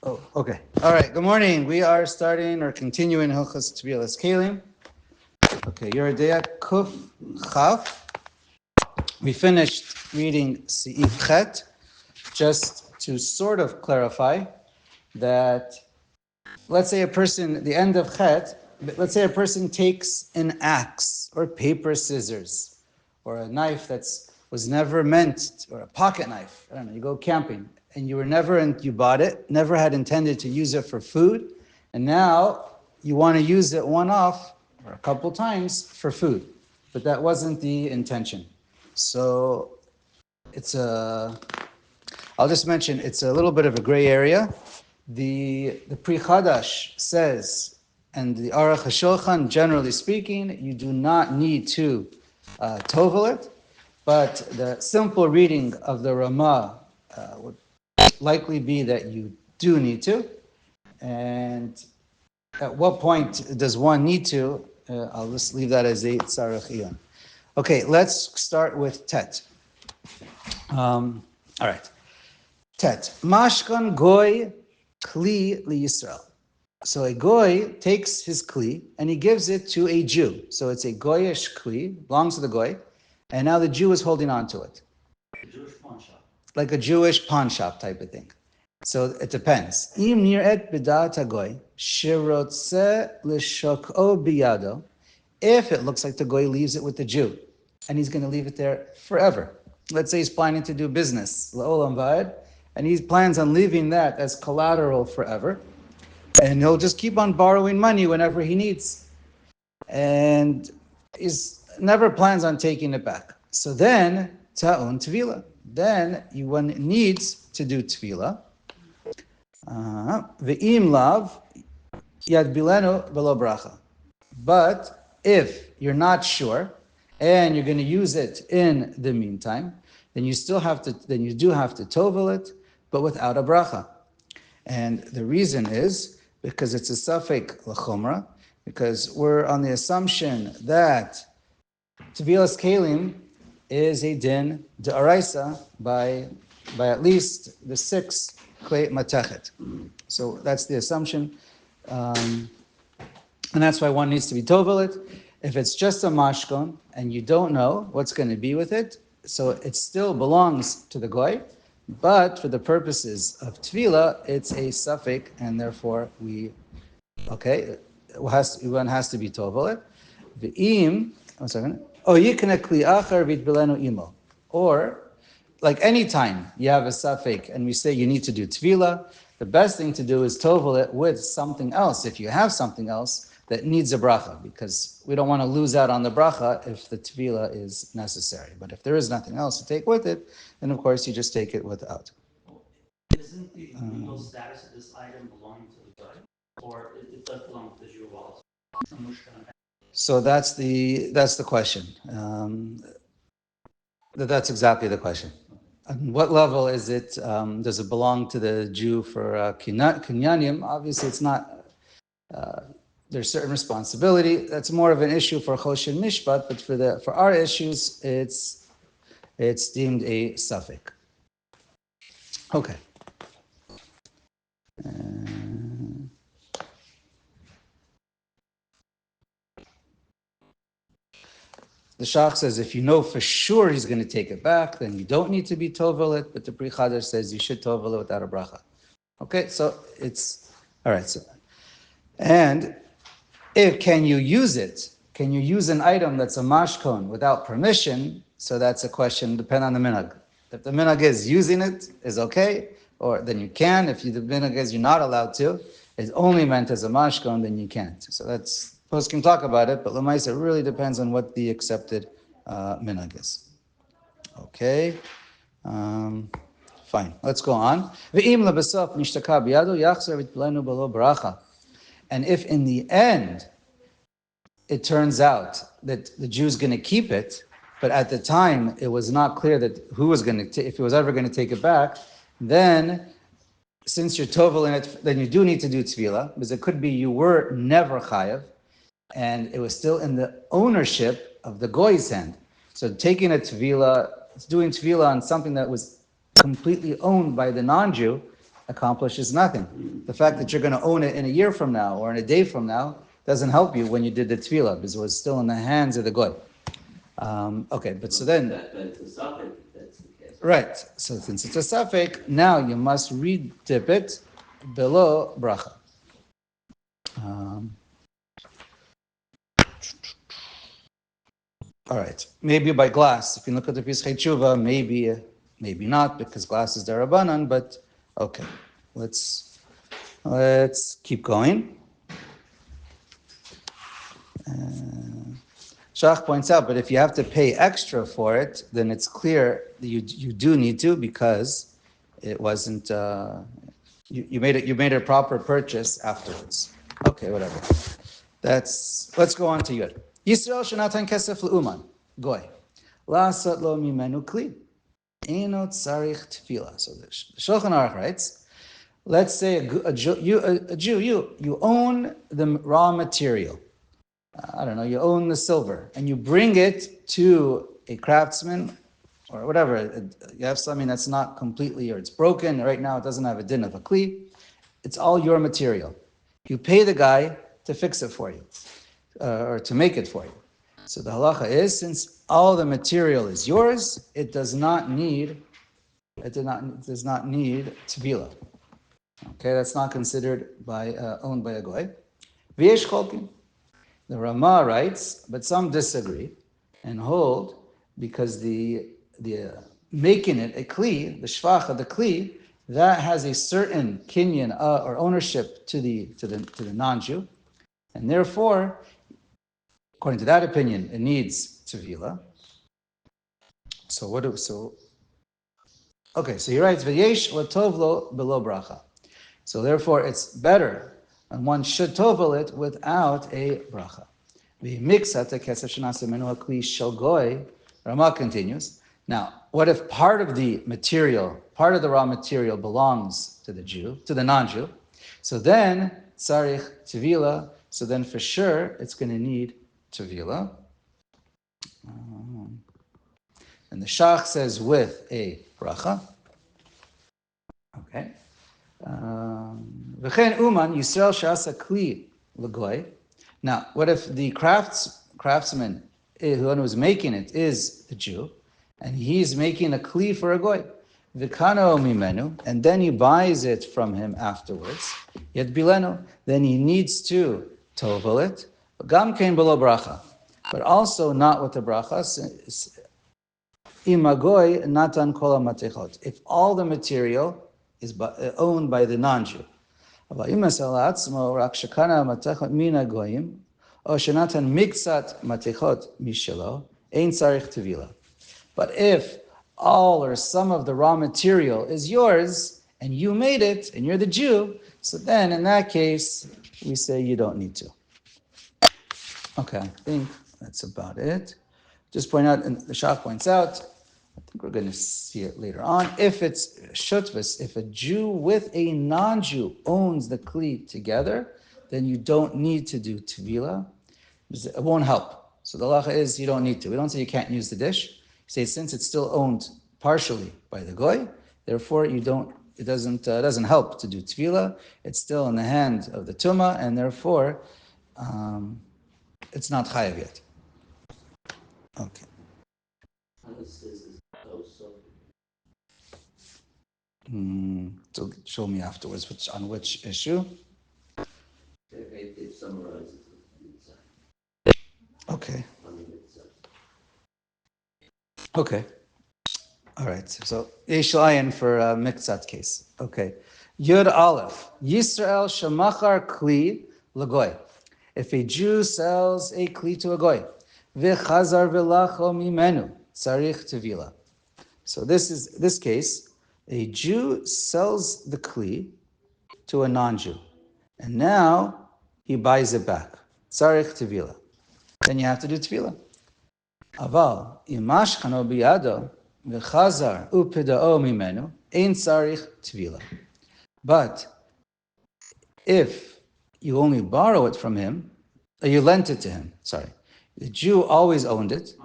Oh, okay. All right. Good morning. We are starting or continuing Hilchos Tevilas Keilim. Okay, Yoreh Deah Kuf Chaf. We finished reading Seif Chet. Just to sort of clarify that, let's say a person, the end of Chet, let's say a person takes an axe or paper scissors or a knife was never meant, or a pocket knife. I don't know, you go camping and you bought it, never had intended to use it for food, and now you want to use it one-off or a couple times for food, but that wasn't the intention. So I'll just mention, it's a little bit of a gray area. The Pri Chadash says, and the Aruch Shulchan, generally speaking, you do not need to tovel it, but the simple reading of the Ramah would likely be that you do need to. And at what point does one need to? I'll just leave that as a tzarech iyun. Okay, let's start with Tet. All right. Tet. Mashkan goy kli liyisrael. So a goy takes his kli and he gives it to a Jew. So it's a goyish kli, belongs to the goy, and now the Jew is holding on to it. A Jewish pawn shop. Like a Jewish pawn shop type of thing. So it depends. Im niret b'da'at hagoy shirotze l'shok'o biyado. If it looks like the goy leaves it with the Jew, and he's going to leave it there forever. Let's say he's planning to do business, la'olam va'ed, and he plans on leaving that as collateral forever, and he'll just keep on borrowing money whenever he needs, and he's never plans on taking it back. So then, ta'un tevila. Then one needs to do tevila. Ve'im lav yad bilenu v'lo bracha. But if you're not sure and you're going to use it in the meantime, then you do have to tovel it, but without a bracha. And the reason is because it's a safek l'chomra, because we're on the assumption that Tevilas Keilim is a din de'araisa by at least the 6 klei matechet. So that's the assumption. And that's why one needs to be tovel it. If it's just a mashkon and you don't know what's going to be with it, so it still belongs to the goy, but for the purposes of tvila, it's a safek, and therefore one has to be tovel it. V'im, one second. Yikna kli achar v'itbilenu imo. Or, like any time you have a safek and we say you need to do tvila, the best thing to do is tovel it with something else, if you have something else that needs a bracha, because we don't want to lose out on the bracha if the tvila is necessary. But if there is nothing else to take with it, then of course you just take it without. Isn't the legal status of this item belonging to the guy? Or it does belong to the Jew also? So that's the question. That's exactly the question. On what level is it? Does it belong to the Jew for kinyanim? Obviously, it's not. There's certain responsibility. That's more of an issue for choshen mishpat, but for our issues, it's deemed a safek. Okay. The Shach says if you know for sure he's going to take it back, then you don't need to be tovel it, but the Pri Chadash says you should tovel it without a bracha. Okay, so it's, all right, so, and can you use it? Can you use an item that's a mashkon without permission? So that's a question, depending on the minhag. If the minhag is using it, is okay, or then you can. If the minhag is you're not allowed to, it's only meant as a mashkon, then you can't. So that's, folks can talk about it, but l'maisa, it really depends on what the accepted minhag is. Okay, fine. Let's go on. And if in the end it turns out that the Jew's going to keep it, but at the time it was not clear that who was going to, if he was ever going to take it back, then since you're tovel in it, then you do need to do tvila, because it could be you were never chayav, and it was still in the ownership of the goy's hand. So taking doing tvila on something that was completely owned by the non-Jew, accomplishes nothing. The fact that you're going to own it in a year from now or in a day from now doesn't help you when you did the tefillah because it was still in the hands of the goy. Okay, but so then, But it's a suffix if that's the case. right? So since it's a suffix, now you must re-dip it below bracha. All right, maybe by glass. If you look at the Pischei Tshuva, maybe not because glass is derabanan. But okay, let's keep going. Shach points out, but if you have to pay extra for it, then it's clear that you do need to because it wasn't you made a proper purchase afterwards. Okay, whatever. Let's go on to Yud. Yisrael shenatan kesef leuman goy lasat lo mimenu kli eno tzarich tefila. So the Shulchan Aruch writes, let's say a Jew, you own the raw material. I don't know, you own the silver and you bring it to a craftsman or whatever. You have something that's not completely, or it's broken. Right now it doesn't have a din of a kli. It's all your material. You pay the guy to fix it for you or to make it for you. So the halacha is, since all the material is yours, it does not need tevila. Okay, that's not considered owned by a goy. V'yesh cholkin. The Rama writes, but some disagree and hold because the making it a kli, the shvach of the kli, that has a certain kinyan or ownership to the non-Jew, and therefore, according to that opinion, it needs tevila. Okay, so he writes, "V'yesh latovlo below bracha." So therefore, it's better, and one should tovel it without a bracha. Rama continues. Now, what if part of the raw material belongs to the Jew, to the non-Jew? So then, tzarich tevila. So then, for sure, it's going to need tevila. And the Shach says with a bracha. Okay. V'chein uman Yisrael she'asa kli l'goy. Now, what if the craftsman who was making it is the Jew, and he's making a kli for a goy? V'kano mimenu, and then he buys it from him afterwards. Yet bilenu, then he needs to tovel it. Gam kein below bracha, but also not with the bracha. Imagoy natan kol matechot. If all the material is owned by the non-Jew. But if all or some of the raw material is yours and you made it and you're the Jew, so then in that case we say you don't need to. Okay, I think that's about it. Just point out, and the Shach points out, I think we're going to see it later on. If it's shutvis, if a Jew with a non-Jew owns the kli together, then you don't need to do tevila. It won't help. So the halacha is you don't need to. We don't say you can't use the dish. You say since it's still owned partially by the goy, therefore you don't. It doesn't help to do tevila. It's still in the hand of the tuma, and therefore it's not chayav yet. Okay. So show me afterwards on which issue. It summarizes Okay. Okay. All right. So Yeshayan for Mikzat case. Okay. Yud Aleph. Yisrael Shemachar Kli Lagoy. If a Jew sells a Kli to a Goy, V'chazar v'lacho mimenu, tzarich tevila. So this case, a Jew sells the Kli to a non-Jew, and now he buys it back. Tzarich tevila. Then you have to do tevila. Aval imash chano biyado v'chazar upidao mimenu ein tzarich tevila. But if you only borrow it from him, or you lent it to him, the Jew always owned it,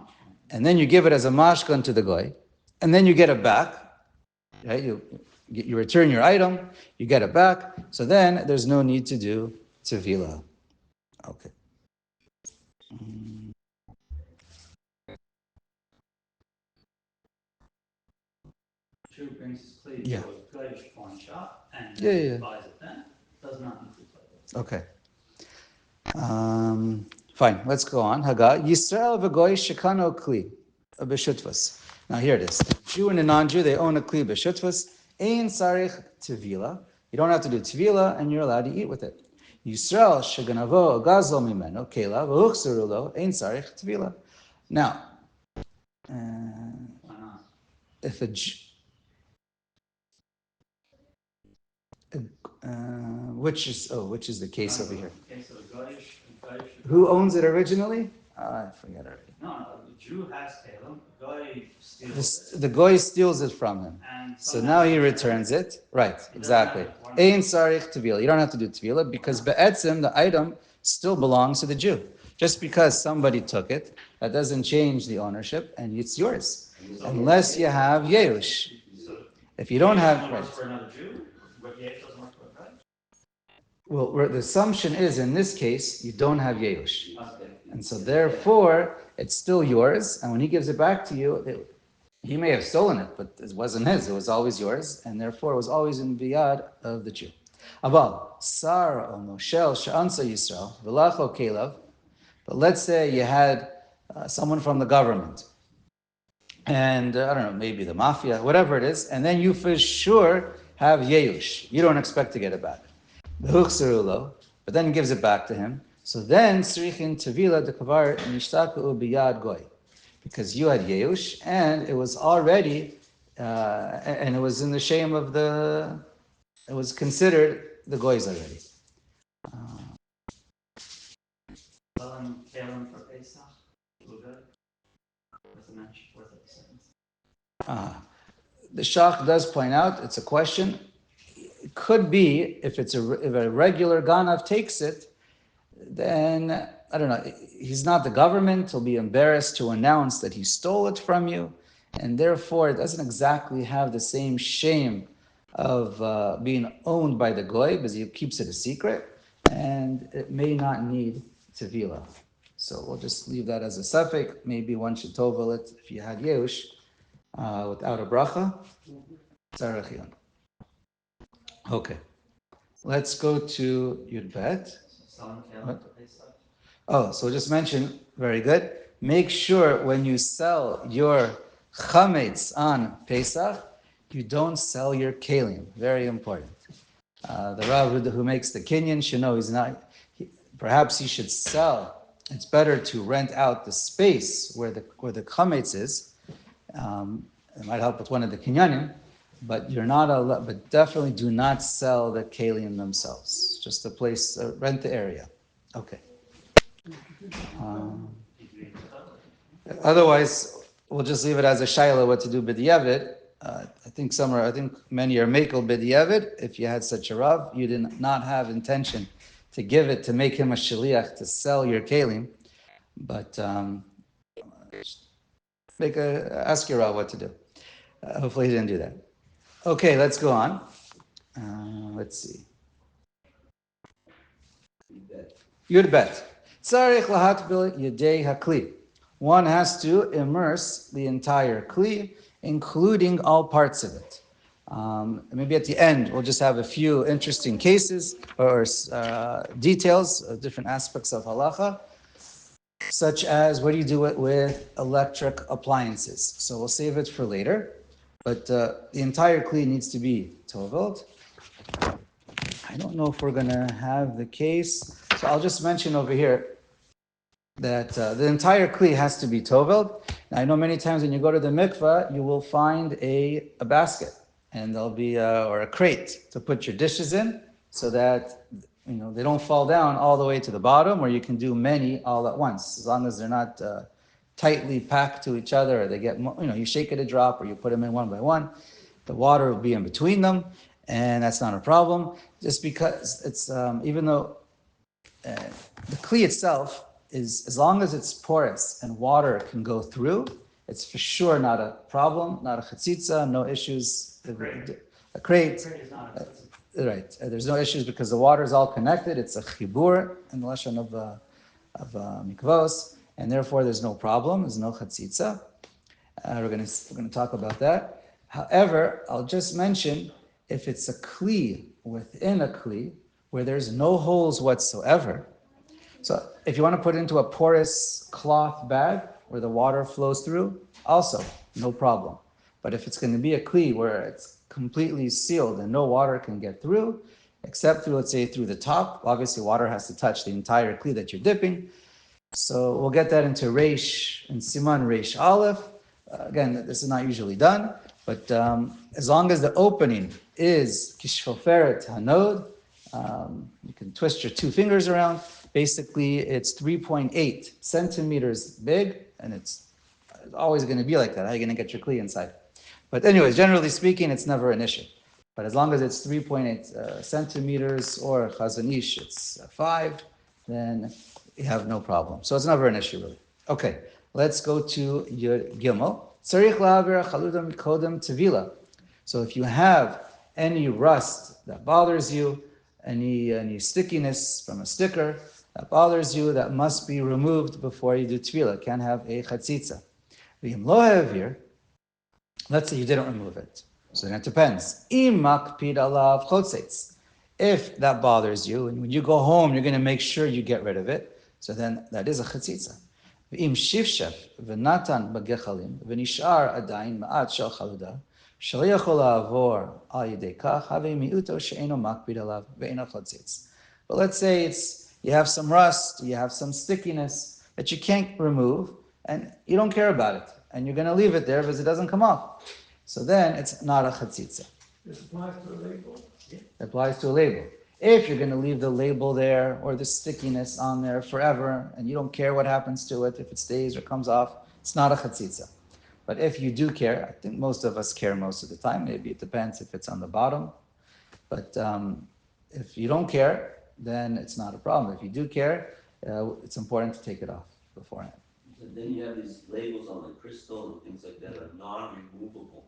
and then you give it as a mashkan to the goy, and then you get it back, right? You return your item, you get it back. So then there's no need to do tevila. Okay. Jew brings his cleave Yeah. to a goyish pawn shop and Yeah. buys it then, does not need to play. Okay. Fine. Let's go on. Haga Yisrael v'goy shekano kli b'shutvas. Now here it is. Jew and a non-Jew, they own a kli b'shutvas. Ein sarich tevila. You don't have to do tevila, and you're allowed to eat with it. Yisrael sheganavo gazlo mimeno kela v'uchserulo ein sarich tevila. Now, Why not? if a which is the case over here? Case of a goyish. Who owns it originally? I forget already. No, the Jew has Keilim, goy steals it. The goy steals it from him. So now he returns it. Right, exactly. Ein sarich tevila. You don't have to do tevila because be'etzim, the item, still belongs to the Jew. Just because somebody took it, that doesn't change the ownership, and it's yours. Unless you have Yeush. If you don't have... Right. For another Jew, but Yehush doesn't work for a guy? Well, the assumption is, in this case, you don't have Yeush. And so therefore, it's still yours, and when he gives it back to you, he may have stolen it, but it wasn't his. It was always yours, and therefore it was always in biyad of the Jew. Aval, Sar o Moshel she'ansa Yisrael, v'lach lo kelav. But let's say you had someone from the government, and I don't know, maybe the mafia, whatever it is, and then you for sure have Yeush. You don't expect to get it back. But then he gives it back to him. So then, Srichin Tevila de Kavar Nishtaku Biyad Goy. Because you had Yeush, and it was already, and it was in the shame of it was considered the Goy's already. Keilim for Pesach, what's the match? What's the sentence? The Shach does point out, it's a question. It could be, if a regular Ganav takes it, then, I don't know, he's not the government, he'll be embarrassed to announce that he stole it from you, and therefore it doesn't exactly have the same shame of being owned by the Goy, because he keeps it a secret, and it may not need Tevila. So we'll just leave that as a suffix. Maybe one should tovel it if you had Yeush without a bracha. Tzarachion. Okay. Let's go to Yud Bet. Oh, so just mention, very good. Make sure when you sell your chametz on Pesach, you don't sell your Keilim. Very important. The Rav who makes the Kinyan should know perhaps he should sell. It's better to rent out the space where the chametz is. It might help with one of the Kinyanim, but you're not allowed. But definitely do not sell the Keilim themselves. Just the place, rent the area. Okay. Otherwise, we'll just leave it as a shaila what to do b'diavad. I think many are makel b'diavad. If you had such a rav, you did not have intention to give it to make him a shaliach to sell your kelim, but ask your rav what to do. Hopefully, he didn't do that. Okay, let's go on. Let's see. Yud bet. Tzarich lahatbil yedei hakli. One has to immerse the entire kli, including all parts of it. Maybe at the end, we'll just have a few interesting cases or details of different aspects of halacha, such as what do you do it with electric appliances. So we'll save it for later. But the entire kli needs to be tovelt. I don't know if we're going to have the case. So I'll just mention over here that the entire kli has to be toveld. Now, I know many times when you go to the mikveh, you will find a basket, and there'll be or a crate to put your dishes in, so that they don't fall down all the way to the bottom, or you can do many all at once, as long as they're not tightly packed to each other, or they get you shake it a drop, or you put them in one by one. The water will be in between them, and that's not a problem. Just because it's even though the kli itself is, as long as it's porous and water can go through, it's for sure not a problem, not a chatzitza, no issues. a crate. Crate is not expensive. Right. There's no issues because the water is all connected. It's a chibur in the lashon of mikvos, and therefore there's no problem. There's no chatzitza. We're gonna talk about that. However, I'll just mention if it's a kli within a kli where there's no holes whatsoever. So if you want to put it into a porous cloth bag where the water flows through, also no problem. But if it's going to be a kli where it's completely sealed and no water can get through, except through, let's say, through the top, obviously water has to touch the entire kli that you're dipping. So we'll get that into Reish and Siman Reish Aleph. Again, this is not usually done, but as long as the opening is kishfoferet hanod, you can twist your two fingers around. Basically, it's 3.8 centimeters big, and it's always going to be like that. How are you going to get your kli inside? But anyways, generally speaking, it's never an issue. But as long as it's 3.8 centimeters or chazanish, it's 5, then you have no problem. So it's never an issue, really. Okay, let's go to your Gimel. Tzarich la'aver chaludam kodem tevila. So if you have any rust that bothers you, any stickiness from a sticker that bothers you, that must be removed before you do tevila. Can't have a chatzitza. V'im lo ha'avir, let's say you didn't remove it. So then it depends. Im makpid alav chotzetz. If that bothers you, and when you go home, you're going to make sure you get rid of it, so then that is a chatzitza. V'im shifshef v'natan b'gechalim v'nishar adayin ma'at shel chaluda shelo yachol la'avor al yedei kach havei mi'uto she'eno makpid alav ve'eno chatzitz. But let's say you have some rust, you have some stickiness that you can't remove, and you don't care about it, and you're going to leave it there because it doesn't come off. So then it's not a chatzitza. This applies to a label? Yeah. It applies to a label. If you're going to leave the label there or the stickiness on there forever, and you don't care what happens to it, if it stays or comes off, it's not a chatzitza. But if you do care, I think most of us care most of the time. Maybe it depends if it's on the bottom. But if you don't care, then it's not a problem. If you do care, it's important to take it off beforehand. And then you have these labels on the crystal and things like that are non-removable.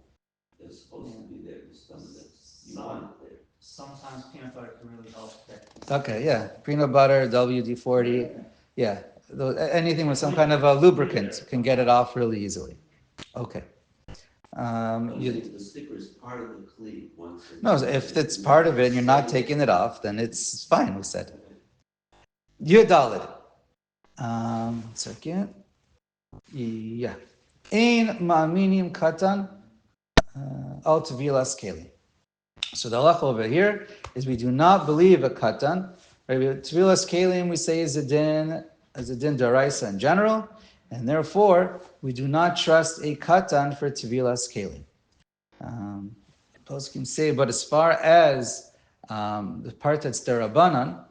They're supposed to be there. There's some that's you want it there. Sometimes peanut butter can really help protect. Okay, yeah. Peanut butter, WD-40. Yeah. Anything with some kind of a lubricant can get it off really easily. Okay. The sticker is part of the cleat once. No, if it's part of it and you're not taking it off, then it's fine, we said. Yudalid. Second. Yeah. Ein ma'aminim katan al tevilas keilim. So the halacha over here is we do not believe a katan. Tevilas keilim we say is a din daraisa in general, and therefore we do not trust a katan for tevilas keilim. Poskim say, but as far as the part that's derabanan,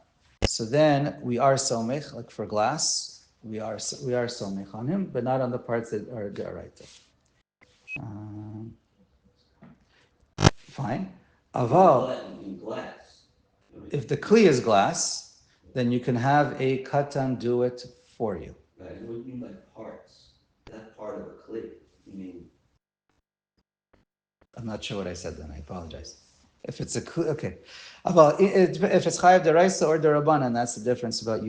so then we are somech, like for glass. We are somech on him, but not on the parts that are deraita. Fine. Aval, In glass. if the kli is glass, then you can have a katan do it for you. Right. And what do you mean by parts? That part of a cleat. You mean? I'm not sure what I said then. I apologize. If it's a kli, okay. Aval, if it's chayav deraisa or derabanan, that's the difference about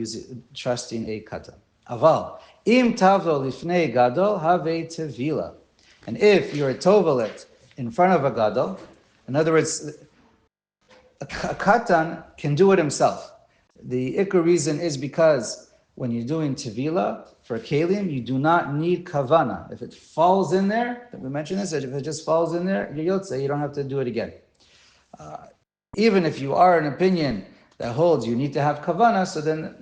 trusting a katan. Aval, im tavlo lifnei gadol have tevila. And if you're a tovelet in front of a gadol, in other words, a katan can do it himself. The ikar reason is because when you're doing tevila for keilim, you do not need kavana. If it falls in there, we mentioned this, if it just falls in there, you're yotze, you don't have to do it again. Even if you are an opinion that holds you need to have kavana, so then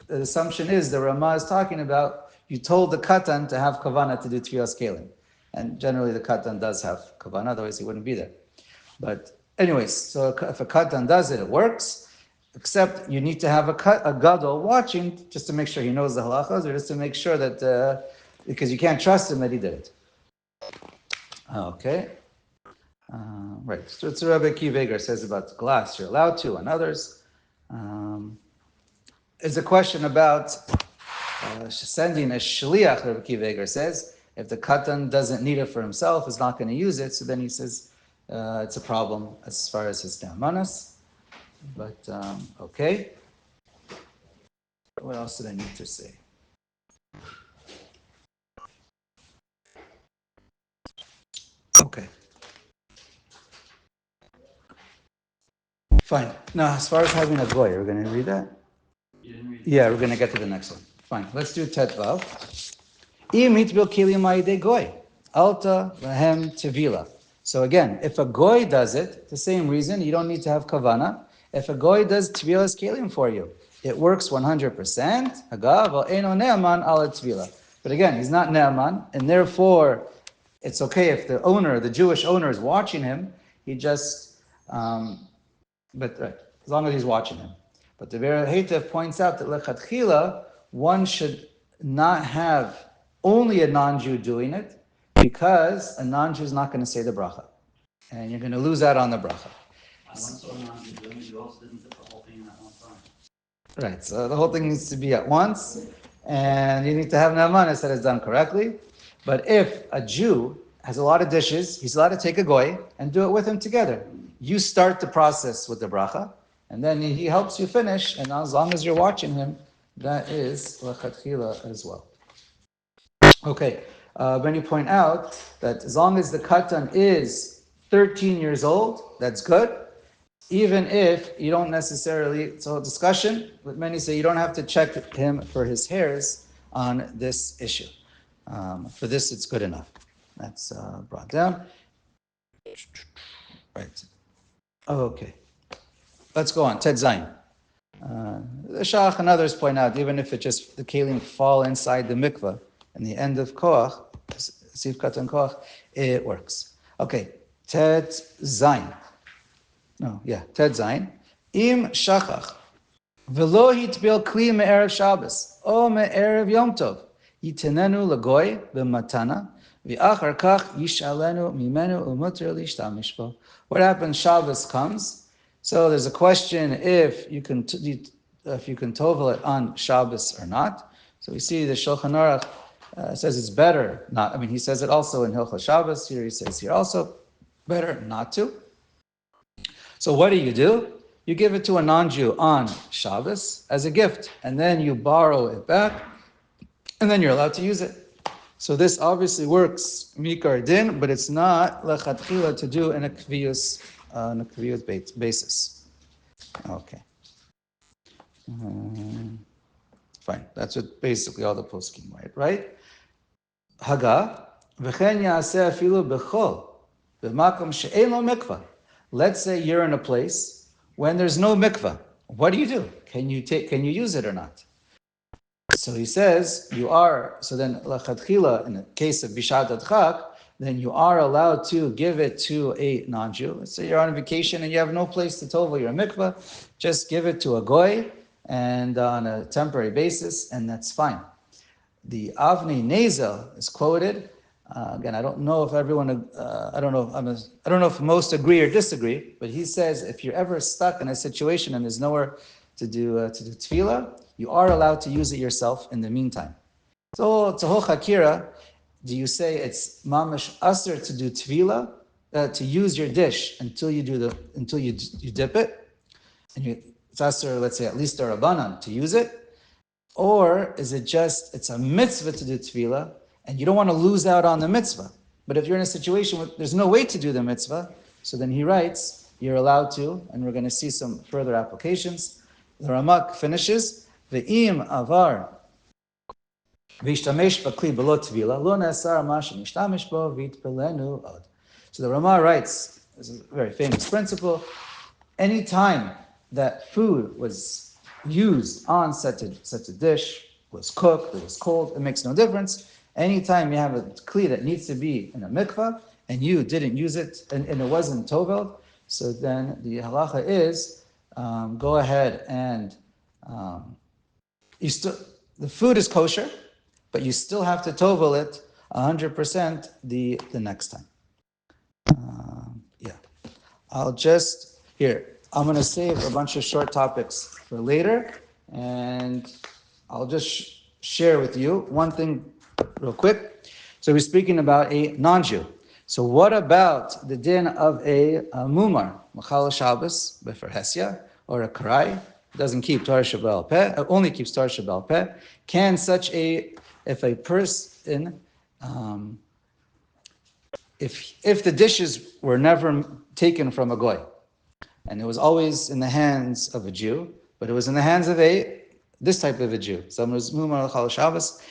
the assumption is the Ramah is talking about you told the katan to have kavana to do tevilas keilim. And generally the katan does have kavana, otherwise he wouldn't be there. But anyways, so if a katan does it, it works, except you need to have a gadol watching just to make sure he knows the halachas, or just to make sure that, because you can't trust him that he did it. Okay. Right. So it's Rabbi Kiveger says about glass, you're allowed to, and others. There's a question about sending a shliach, Rabbi Kiveger says, if the katan doesn't need it for himself, is not going to use it, so then he says, It's a problem as far as his ne'amanas. But okay. What else did I need to say? Okay. Fine. Now, as far as having a goy, we're going to read that? You didn't read. Yeah, we're going to get to the next one. Fine. Let's do Tetvav. Imitbil Keilim Ma'idei goy. Alta lahem tevila. So again, if a goy does it, the same reason, you don't need to have kavana. If a goy does tevilas kelim for you, it works 100%. Agav eno ne'aman ala tevila. But again, he's not ne'aman, and therefore, it's okay if the owner, the Jewish owner, is watching him. He just, as long as he's watching him. But the Yoreh Heitev points out that lechatchila, one should not have only a non-Jew doing it, because a non-Jew is not going to say the bracha, and you're going to lose out on the bracha. I once saw non-Jew doing it. You also didn't put the whole thing in at one time. Right, so the whole thing needs to be at once, and you need to have namanis that is done correctly. But if a Jew has a lot of dishes, he's allowed to take a goy and do it with him together. You start the process with the bracha, and then he helps you finish, and as long as you're watching him, that is lechatchila as well. Okay, when you point out that as long as the katan is 13 years old, that's good. Even if you don't necessarily, it's a discussion, but many say you don't have to check him for his hairs on this issue. For this, it's good enough. That's brought down. Right. Okay. Let's go on. Ted Zayin. The Shach and others point out, even if it just, the Keilim fall inside the mikveh, and the end of Koach, Sif Katan Koach, it works. Okay. Ted Zayin. Ted Zayin. Im shachach v'lo hitbil kli me'erev Shabbos o me'erev Yom Tov yitenenu lagoy b'matana v'achar kach yishalenu mimenu u'muter lishtamish bo. What happens? Shabbos comes, so there's a question if you can tovel it on Shabbos or not. So we see the Shulchan Aruch says it's better not. I mean, he says it also in Hilchos Shabbos. Here he says here also better not to. So what do? You give it to a non-Jew on Shabbos as a gift, and then you borrow it back, and then you're allowed to use it. So this obviously works mikar din, but it's not lechatchila to do in a kviyus basis. Okay. Fine. That's what basically all the poskim right? Haga v'chen yaseh afilu b'chol b'makom she'en lo mikvah. Let's say you're in a place when there's no mikvah. What do? Can you use it or not? So he says you are. So then lachatchila, in the case of bishat adchak, then you are allowed to give it to a non-Jew. Let's say you're on vacation and you have no place to tovel your mikvah. Just give it to a goy and on a temporary basis, and that's fine. The Avnei Nezel is quoted. Again, I don't know if everyone. I don't know if most agree or disagree. But he says if you're ever stuck in a situation and there's nowhere to do tefillah, you are allowed to use it yourself in the meantime. So it's a whole chakira. Do you say it's mamash aser to do tefillah, to use your dish until you dip it, and it's aser, let's say at least a rabbanan to use it, or is it just it's a mitzvah to do tefillah? And you don't want to lose out on the mitzvah. But if you're in a situation where there's no way to do the mitzvah, so then he writes, you're allowed to, and we're going to see some further applications. The Ramak finishes, Ve'im avar v'ishtamesh b'kli b'lo tvila, lo ne'asar mash nishtamesh bo v'itpelenu od. So the Ramah writes, this is a very famous principle, any time that food was used on such a dish, was cooked, it was cold, it makes no difference. Anytime you have a kli that needs to be in a mikvah and you didn't use it and it wasn't toveled, so then the halacha is go ahead and the food is kosher, but you still have to tovel it 100% the next time. I'm going to save a bunch of short topics for later, and I'll just share with you one thing real quick. So we're speaking about a non-Jew. So what about the din of a mumar, Machal Shabbos, Befer Hesya, or a Karai, doesn't keep Torah Shabbat Peh, only keeps Torah Shabbat Peh? Can such if a person, um, if the dishes were never taken from a goy, and it was always in the hands of a Jew, but it was in the hands of this type of a Jew, someone who's mumar Chal Shabbos,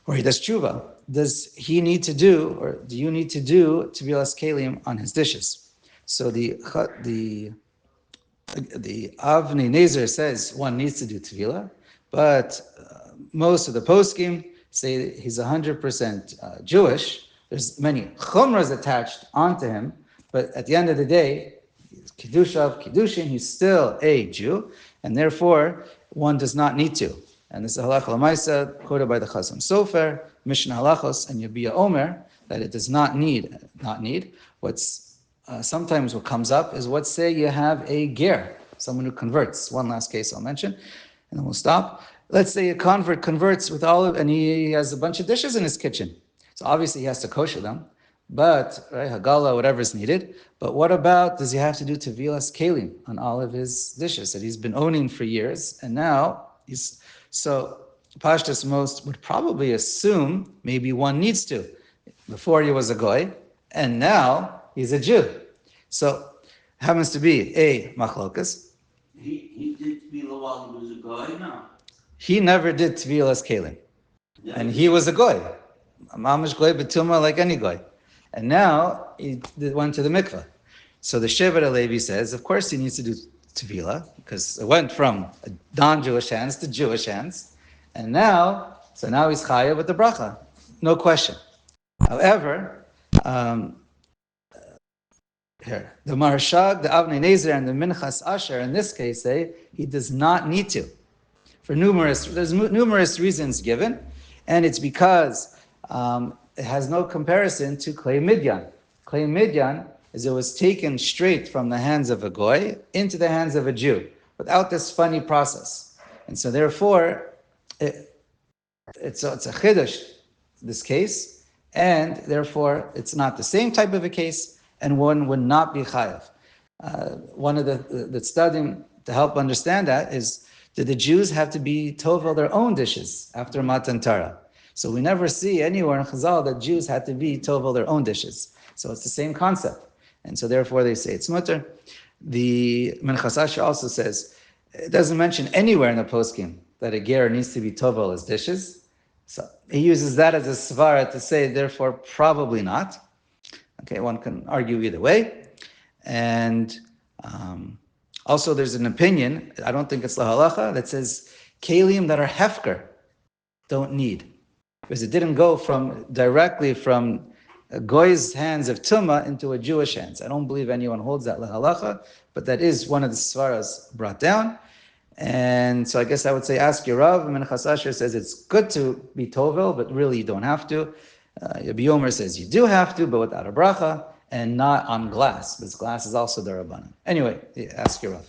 or he does tshuva, does he need to do, or do you need to do Tevilas Keilim on his dishes? So the Avnei Nezer says one needs to do Tevila, but most of the poskim say he's 100% Jewish. There's many chumras attached onto him, but at the end of the day, Kiddush of Kiddushin, he's still a Jew, and therefore one does not need to. And this is Halacha L'Maisa, quoted by the Chazam Sofer, Mishnah Halachos, and Yabia Omer, that it does not need. What's sometimes what comes up is, let's say you have a ger, someone who converts. One last case I'll mention, and then we'll stop. Let's say a convert converts with olive, and he has a bunch of dishes in his kitchen. So obviously he has to kosher them, but right, hagala, whatever is needed. But what about, does he have to do tevilas kelim on all of his dishes that he's been owning for years, and now he's so Pashtus most would probably assume maybe one needs to. Before he was a goy, and now he's a Jew. So happens to be a machlokas. He did Tefillah while he was a guy? No. He never did tevilas kelim, Never and he was a goy, a mamish goy betuma like any goy, and now he went to the mikveh. So the Shevet Levi says, of course he needs to do tevilah because it went from non-Jewish hands to Jewish hands, and now he's chayav with the bracha, no question. However, here the Marshag, the Avnei Nezer, and the Minchas Asher in this case say he does not need to. There's numerous reasons given, and it's because it has no comparison to Klei Midyan. Klei Midyan is it was taken straight from the hands of a goy into the hands of a Jew without this funny process, and so therefore it's a chiddush this case, and therefore it's not the same type of a case, and one would not be chayav. One of the studying to help understand that is, did the Jews have to be tovel their own dishes after Matan Torah? So we never see anywhere in Chazal that Jews had to be tovel their own dishes. So it's the same concept. And so therefore they say it's mutter. The Minchas Asher also says, it doesn't mention anywhere in the poskim that a ger needs to be tovel his dishes. So he uses that as a svara to say, therefore probably not. Okay, one can argue either way. And also there's an opinion, I don't think it's la halacha, that says Keilim that are hefker don't need. Because it didn't go directly from a goy's hands of tumah into a Jewish hands. I don't believe anyone holds that la halacha, but that is one of the svaras brought down. And so I guess I would say ask your Rav. Minchas Asher says it's good to be tovel, but really you don't have to. Rabbi Yomer says you do have to, but without a bracha, and not on glass, because glass is also darabanan. Anyway, ask your Rav.